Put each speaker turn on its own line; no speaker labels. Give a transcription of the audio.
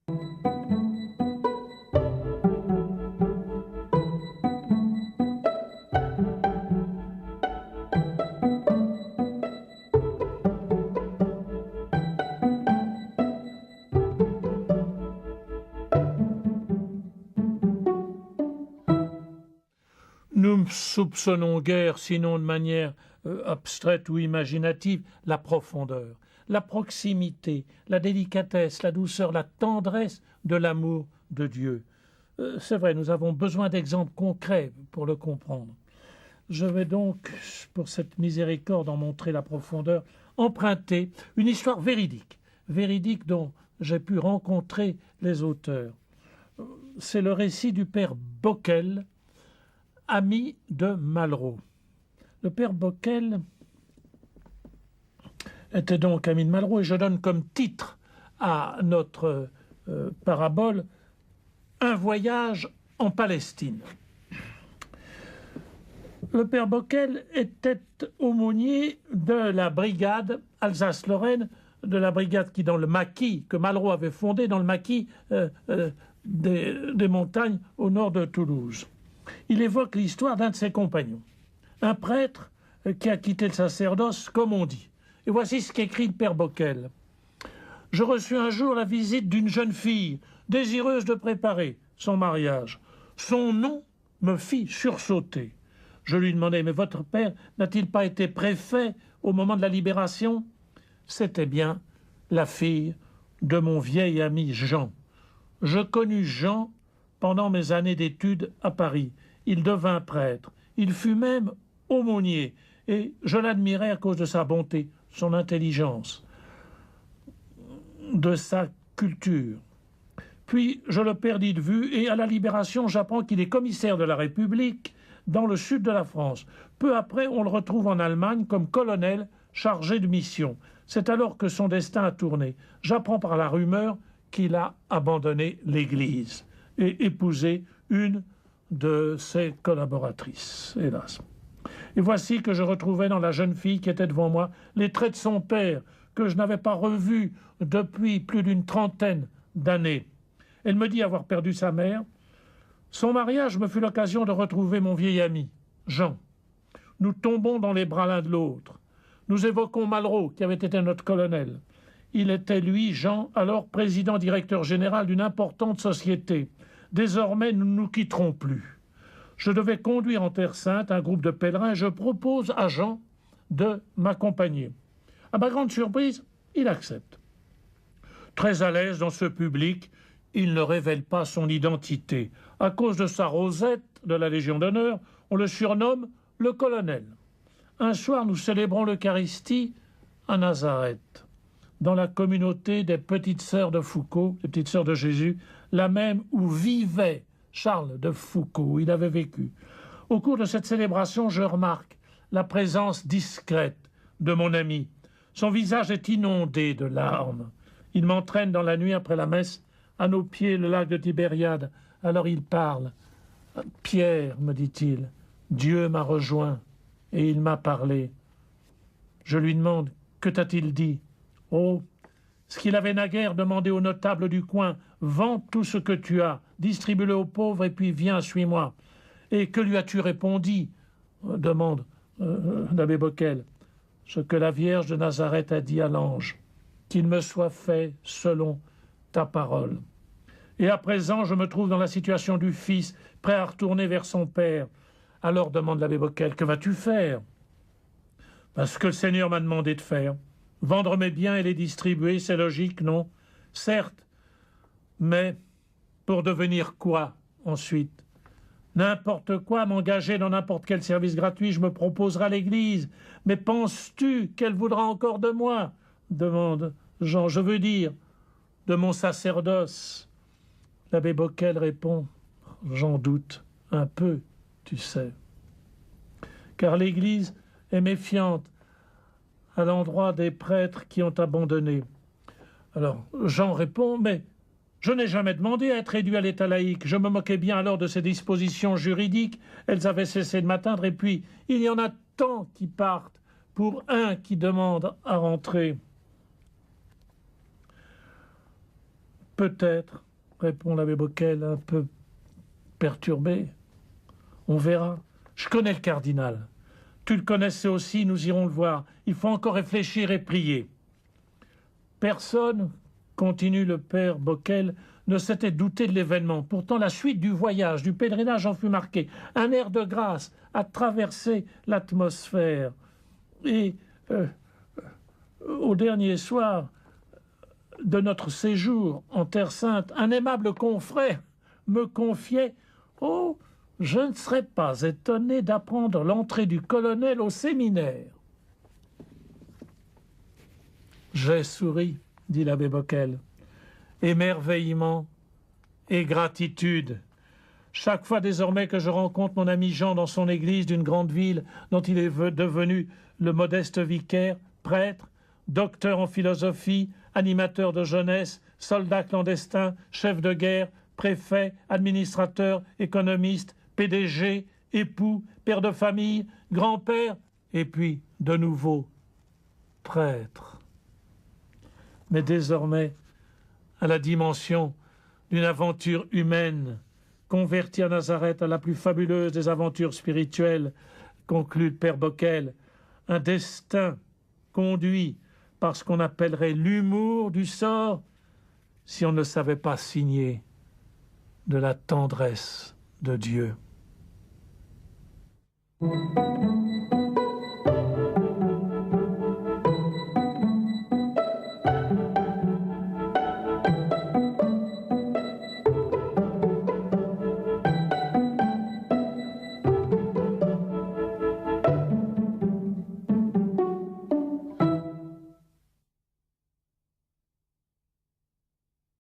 Nous ne soupçonnons guère, sinon de manière abstraite ou imaginative, la profondeur, la proximité, la délicatesse, la douceur, la tendresse de l'amour de Dieu. C'est vrai, nous avons besoin d'exemples concrets pour le comprendre. Je vais donc, pour cette miséricorde, en montrer la profondeur, emprunter une histoire véridique dont j'ai pu rencontrer les auteurs. C'est le récit du père Boquel, ami de Malraux. Le père Boquel était donc ami de Malraux, et je donne comme titre à notre parabole « Un voyage en Palestine ». Le père Boquel était aumônier de la brigade Alsace-Lorraine, de la brigade qui, dans le maquis, que Malraux avait fondé dans le maquis des montagnes au nord de Toulouse. Il évoque l'histoire d'un de ses compagnons, un prêtre qui a quitté le sacerdoce, comme on dit. Et voici ce qu'écrit le père Boquel. « Je reçus un jour la visite d'une jeune fille, désireuse de préparer son mariage. Son nom me fit sursauter. Je lui demandai, mais votre père n'a-t-il pas été préfet au moment de la libération ? C'était bien la fille de mon vieil ami Jean. Je connus Jean pendant mes années d'études à Paris. Il devint prêtre. Il fut même aumônier. Et je l'admirais à cause de sa bonté, son intelligence, de sa culture. Puis je le perdis de vue et à la Libération, j'apprends qu'il est commissaire de la République dans le sud de la France. Peu après, on le retrouve en Allemagne comme colonel chargé de mission. C'est alors que son destin a tourné. J'apprends par la rumeur qu'il a abandonné l'Église et épousé une de ses collaboratrices, hélas. Et voici que je retrouvais dans la jeune fille qui était devant moi les traits de son père, que je n'avais pas revu depuis plus d'une trentaine d'années. Elle me dit avoir perdu sa mère. Son mariage me fut l'occasion de retrouver mon vieil ami, Jean. Nous tombons dans les bras l'un de l'autre. Nous évoquons Malraux, qui avait été notre colonel. Il était, lui, Jean, alors président-directeur général d'une importante société. Désormais, nous ne nous quitterons plus. Je devais conduire en Terre Sainte un groupe de pèlerins et je propose à Jean de m'accompagner. À ma grande surprise, il accepte. Très à l'aise dans ce public, il ne révèle pas son identité. À cause de sa rosette de la Légion d'honneur, on le surnomme le colonel. Un soir, nous célébrons l'Eucharistie à Nazareth, dans la communauté des petites sœurs de Foucault, les petites sœurs de Jésus, la même où vivait Charles de Foucault, où il avait vécu. Au cours de cette célébration, je remarque la présence discrète de mon ami. Son visage est inondé de larmes. Il m'entraîne dans la nuit après la messe, à nos pieds, le lac de Tibériade. Alors il parle. « Pierre, me dit-il, Dieu m'a rejoint et il m'a parlé. » Je lui demande « Que t'a-t-il dit ?» Oh, ce qu'il avait naguère demandé aux notables du coin, « Vends tout ce que tu as, distribue-le aux pauvres et puis viens, suis-moi. » Et que lui as-tu répondu ? Demande l'abbé Boquel. Ce que la Vierge de Nazareth a dit à l'ange, qu'il me soit fait selon ta parole. Et à présent, je me trouve dans la situation du fils, prêt à retourner vers son père. Alors demande l'abbé Boquel, que vas-tu faire ? Parce que le Seigneur m'a demandé de faire. Vendre mes biens et les distribuer, c'est logique, non ? Certes, mais pour devenir quoi ensuite ? N'importe quoi, m'engager dans n'importe quel service gratuit, je me proposerai à l'Église. Mais penses-tu qu'elle voudra encore de moi ? Demande Jean. Je veux dire, de mon sacerdoce. L'abbé Boquel répond, j'en doute un peu, tu sais. Car l'Église est méfiante à l'endroit des prêtres qui ont abandonné. Alors Jean répond, mais je n'ai jamais demandé à être réduit à l'état laïque. Je me moquais bien alors de ces dispositions juridiques. Elles avaient cessé de m'atteindre. Et puis, il y en a tant qui partent pour un qui demande à rentrer. Peut-être, répond l'abbé Boquel, un peu perturbé. On verra. Je connais le cardinal. Tu le connaissais aussi, nous irons le voir. Il faut encore réfléchir et prier. Personne, continue le père Boquel, ne s'était douté de l'événement. Pourtant, la suite du voyage, du pèlerinage en fut marquée. Un air de grâce a traversé l'atmosphère. Et au dernier soir de notre séjour en Terre Sainte, un aimable confrère me confiait « Oh, je ne serais pas étonné d'apprendre l'entrée du colonel au séminaire. » J'ai souri, dit l'abbé Boquel. Émerveillement et gratitude. Chaque fois désormais que je rencontre mon ami Jean dans son église d'une grande ville dont il est devenu le modeste vicaire, prêtre, docteur en philosophie, animateur de jeunesse, soldat clandestin, chef de guerre, préfet, administrateur, économiste, PDG, époux, père de famille, grand-père, et puis, de nouveau, prêtre. Mais désormais, à la dimension d'une aventure humaine, convertie à Nazareth à la plus fabuleuse des aventures spirituelles, conclut le père Boquel, un destin conduit par ce qu'on appellerait l'humour du sort, si on ne savait pas signer de la tendresse de Dieu.